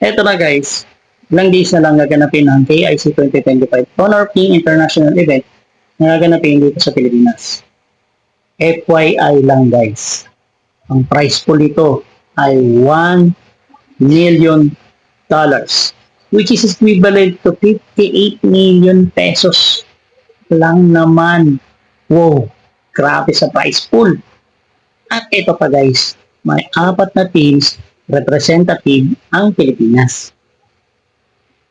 Eto na guys, ilang days na lang gaganapin ang KIC 2025 Honor King International Event na gaganapin dito sa Pilipinas. FYI lang guys, ang prize pool nito ay $1 million, which is equivalent to 58 million pesos lang naman. Wow, grabe sa prize pool. At ito pa guys, may 4 na teams representative ang Pilipinas.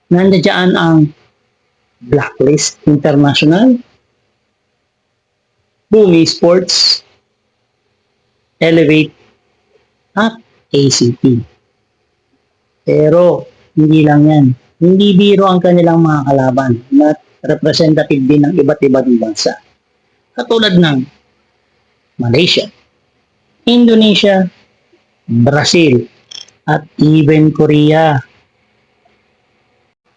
Nandiyan ang Blacklist International, Bumi Sports, Elevate, at ACT. Pero, hindi lang yan. Hindi biro ang kanilang mga kalaban na representative din ng iba't ibang bansa. Katulad ng Malaysia, Indonesia, Brazil, at even Korea.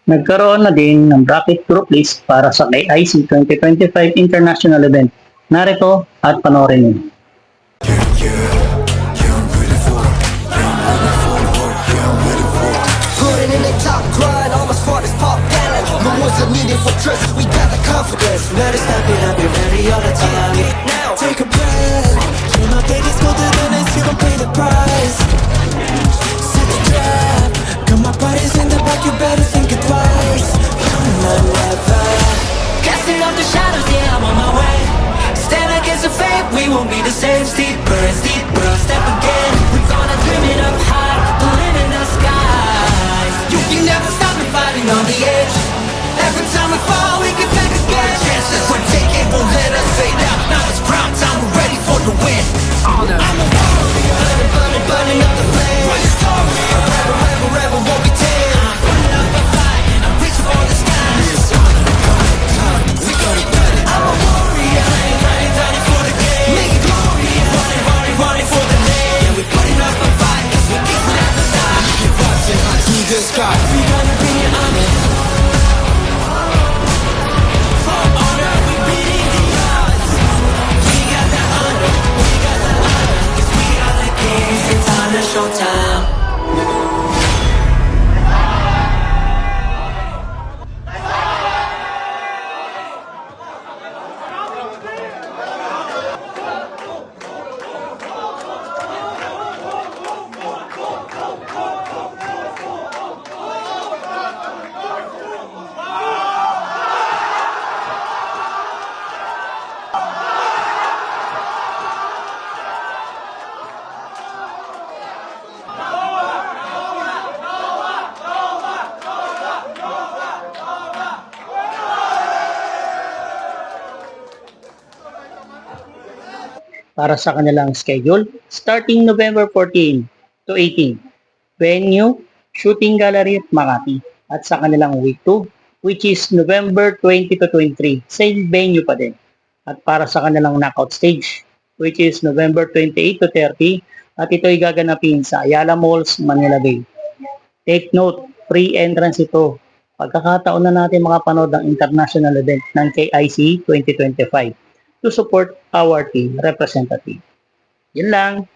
Nagkaroon na din ng bracket group list para sa KIC 2025 International Event. Narito at panoorin niyo. Meaningful trust, we got the confidence. Let us step it up, be ready all the time. Now, take a breath. You know that it's colder than this, you gon' pay the price. Set the trap. Got my bodies in the back, you better think it twice. Come on, never. Casting off the shadows, yeah, I'm on my way. Stand against the fate, we won't be the same. Steeper and steeper, I'll step again. We're gonna dream it up high, pulling in the skies. You can never stop me fighting on the edge. Every time we fall, we get back again. Chances we're taking won't let us fade out. Now it's prime time, we're ready for the win. I'm a warrior, burning, burning up the flame. Write a story, forever, ever, ever won't be tamed. I'm burning up the fight, and I'm reaching for the sky. We gonna get it. I'm a warrior, running, running for the game. Make it glorious, running, running, running for the name. Yeah, we're putting up a fight, cause we keep it at the top. Keep rising high to the sky. We gonna bring it on it. Showtime. Para sa kanilang schedule, starting November 14 to 18, venue, shooting gallery at Makati. At sa kanilang week 2, which is November 20 to 23, same venue pa din. At para sa kanilang knockout stage, which is November 28 to 30, at ito'y gaganapin sa Ayala Malls, Manila Bay. Take note, free entrance ito. Pagkakataon na natin makapanood ng international event ng KIC 2025 to support our team representative. Yun lang.